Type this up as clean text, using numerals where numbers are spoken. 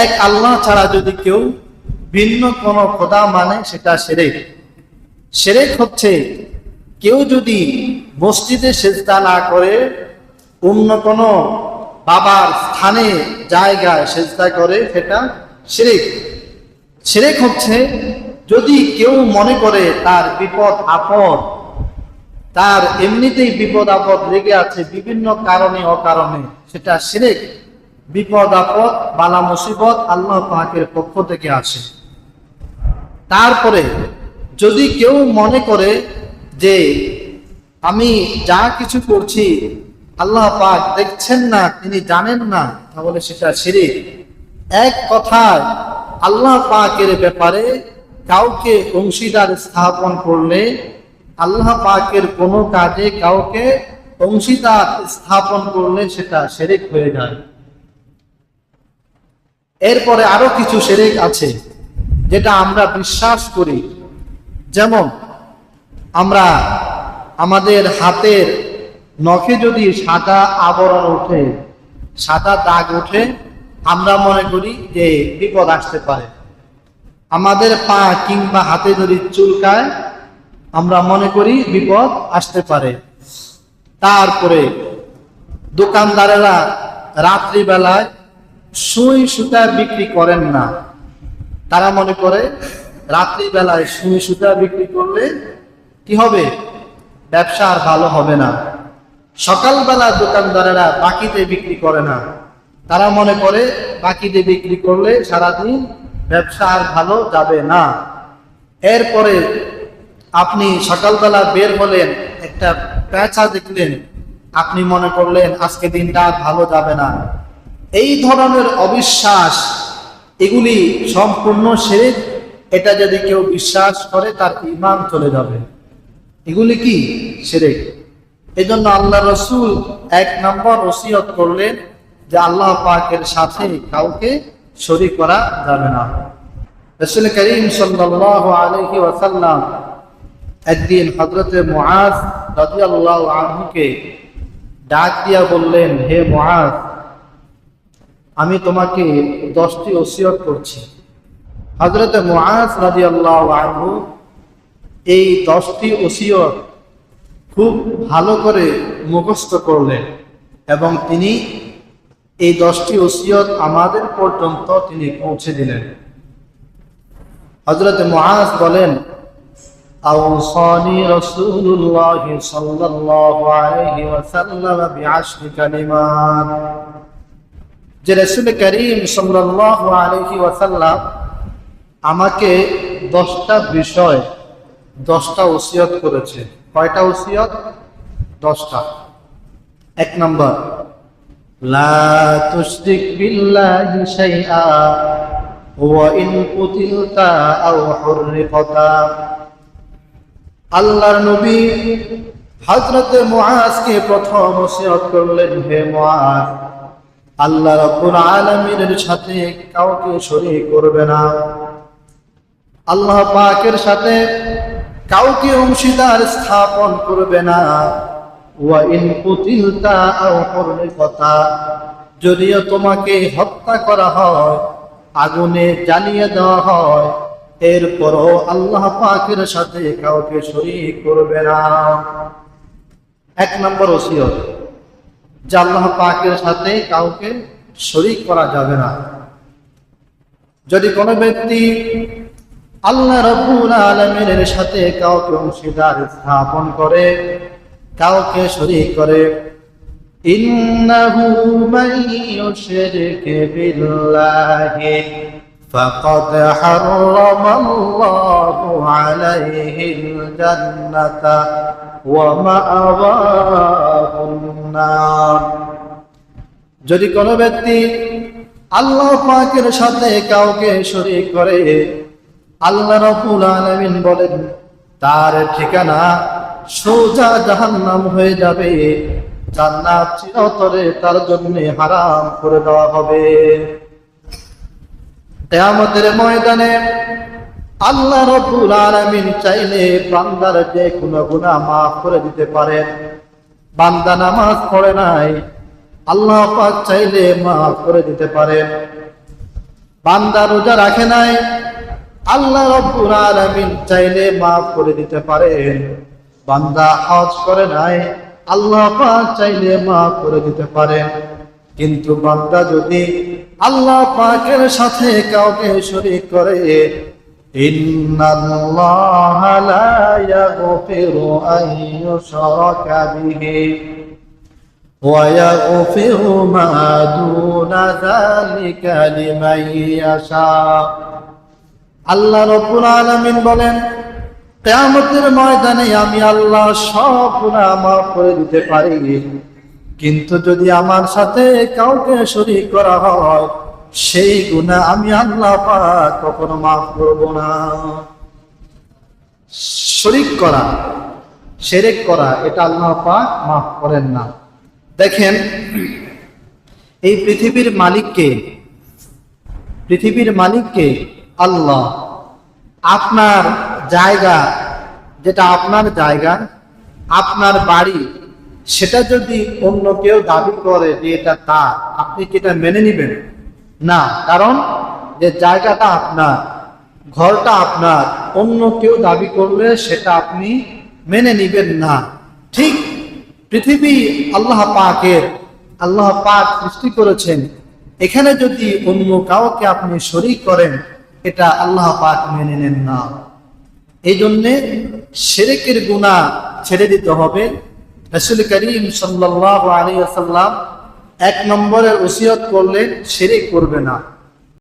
এক আল্লাহ ছাড়া যদি কেউ ভিন্ন কোন খোদা মানে সেটা শিরক। শিরক হচ্ছে কেউ যদি মসজিদে সিজদা না করে অন্য কোনো বাবার স্থানে জায়গায় সিজদা করে, সেটা শিরক। শিরক হচ্ছে যদি কেউ মনে করে তার বিপদ আপদ, তার এমনিতেই বিপদ আপদ লেগে আছে বিভিন্ন কারণে অকারণে, সেটা শিরক। বিপদ আপদ বালা মুসিবত আল্লাহ পাকের পক্ষ থেকে আসে। তারপরে যদি কেউ মনে করে যে আমি যা কিছু করছি আল্লাহ পাক দেখছেন না, তিনি জানেন না, তাহলে সেটা শিরক। এক কথায় আল্লাহ পাকের ব্যাপারে কাউকে অংশীদার স্থাপন করলে, আল্লাহ পাকের কোনো কাজে কাউকে অংশীদার স্থাপন করলে সেটা শিরক হয়ে যায়। এরপরে আরো কিছু শিরক আছে যেটা আমরা বিশ্বাস করি। যেমন আমরা আমাদের হাতের নখে যদি সাদা আবরণ ওঠে, সাদা দাগ ওঠে, আমরা মনে করি যে বিপদ আসতে পারে। আমাদের পা কিংবা হাতে যদি চুলকায়, আমরা মনে করি বিপদ আসতে পারে। তারপরে দোকানদারেরা রাত্রিবেলায় সুই সুতা বিক্রি করেন না, তারা মনে করে রাত্রিবেলায় সুই সুতা বিক্রি করলে কি হবে, ব্যবসা আর ভালো হবে না। সকালবেলা দোকানদারেরা বাকিতে বিক্রি করে না, তারা মনে করে বাকিতে বিক্রি করলে সারাদিন ব্যবসা আর ভালো যাবে না। এরপরে আপনি সকালবেলা বের হলেন, একটা পেঁচা দেখলেন, আপনি মনে করলেন আজকে দিনটা আর ভালো যাবে না। এই ধরনের অবিশ্বাস, এগুলি সম্পূর্ণ শিরক। এটা যদি কেউ বিশ্বাস করে তার ঈমান চলে যাবে। এগুলি কি শিরক। এজন্য আল্লাহ রাসূল 1 নম্বর ওসিয়ত করলেন যে আল্লাহ পাকের সাথে কাউকে শরীক করা যাবে না। রাসূল করিম সাল্লাল্লাহু আলাইহি ওয়াসাল্লাম একদিন হযরত মুআজ রাদিয়াল্লাহু আনহুকে ডাক দিয়া বললেন, হে মুআজ, আমি তোমাকে 10টি ওসিয়ত করছি। হযরত মুআজ রাদিয়াল্লাহু আনহু এই 10টি ওসিয়ত খুব ভালো করে মুখস্থ করলেন এবং তিনি এই 10টি ওসিয়ত আমাদের পর্যন্ত তিনি পৌঁছে দিলেন। হযরত মুআজ বলেন, আওসানি রাসূলুল্লাহ সাল্লাল্লাহু আলাইহি ওয়াসাল্লাম বিআশরি কালিমাত, যে রাসূল করিম সাল্লাল্লাহু আলাইহি ওয়াসাল্লাম আমাকে 10টা বিষয় 10টা ওসিয়ত করেছে। কয়টা ওসিয়ত? 10টা। 1 নম্বর, লা তুশরিক বিল্লাহি শাইআ ওয়া ইন কুতিলতা আও হুররিকতা। আল্লাহর নবী হযরত মুআজকে প্রথম ওসিয়ত করলেন, হে মুআজ, আল্লাহ রাব্বুল আলামিনের সাথে কাউকে শরীক করবে না। আল্লাহ পাকের সাথে কাউকে অংশীদার স্থাপন করবে না। ওয়া ইন কুতিলতা আও হুররিকতা, যদিও তোমাকে হত্যা করা হয়, আগুনে জ্বালিয়ে দেওয়া হয়, এরপরও আল্লাহ পাকের সাথে কাউকে শরীক করবে না। 1 নম্বর ওসিয়ত, যে আল্লাহ পাকের সাথে কাউকে শরীক করা যাবে না। যদি কোনো ব্যক্তি আল্লাহ রাব্বুল আলামিনের সাথে কাউকে অংশীদার স্থাপন করে, কাউকে শরীক করে, ইন্নাহু মান ইউশরিক বিল্লাহি ফাকাদ হারামাল্লাহু আলাইহিল জান্নাতা ওয়া মাআওয়াহুন নার। যদি কোনো ব্যক্তি আল্লাহ পাকের সাথে কাউকে শরীক করে, আল্লাহ রাব্বুল আলামিন বলেন তার ঠিকানা সোজা জাহান্নাম হয়ে যাবে, জান্নাত চিরতরে তার জন্য হারাম করে দেওয়া হবে। কিয়ামতের ময়দানে আল্লাহ রাব্বুল আলামিন চাইলে বান্দার যে কোনো গুনাহ মাফ করে দিতে পারেন। বান্দা নামাজ পড়ে নাই, আল্লাহ পাক চাইলে মাফ করে দিতে পারেন। বান্দা রোজা রাখে নাই, আল্লাহ রাব্বুল আলামিন চাইলে মাফ করে দিতে পারেন। বান্দা হজ করে নাই, আল্লাহ পাক চাইলে মাফ করে দিতে পারেন। কিন্তু বান্দা যদি আল্লাহ পাকের সাথে কাউকে শরীক করে, ইন্নাল্লাহা লা ইয়াগফিরু আন ইউশরাকা বিহি ওয়া ইয়াগফিরু মা দুনা যালিকা লিমান ইয়াশা। আল্লাহ রাব্বুল আলামিন বলেন, কিয়ামতের ময়দানে আমি আল্লাহ সব গুনাহ মাফ করে দিতে পারি, কিন্তু যদি আমার সাথে কাউকে শরীক করা হয়, সেই গুনাহ আমি আল্লাহ পাক কখনো মাফ করব না। শরীক করা, শিরক করা, এটা আল্লাহ পাক মাফ করেন না। দেখেন, এই পৃথিবীর মালিককে, পৃথিবীর মালিককে আল্লাহ। আপনার জায়গা, যেটা আপনার জায়গা, আপনার বাড়ি, সেটা যদি অন্য কেউ দাবি করে যে এটা তার, আপনি কি এটা মেনে নেবেন? না, কারণ যে জায়গাটা আপনার, ঘরটা আপনার, অন্য কেউ দাবি করলে সেটা আপনি মেনে নেবেন না। ঠিক পৃথিবী আল্লাহ পাকের, আল্লাহ পাক সৃষ্টি করেছেন, এখানে যদি অন্য কাউকে আপনি শরীক করেন, এটা আল্লাহ পাক মেনে নেন না। এই জন্যে শিরকের গুনাহ ছেড়ে দিতে হবে। রাসূল করিম সাল্লাল্লাহু আলাইহি ওয়াসাল্লাম 1 নম্বরের ওসিয়ত করলেন, শিরক করবে না।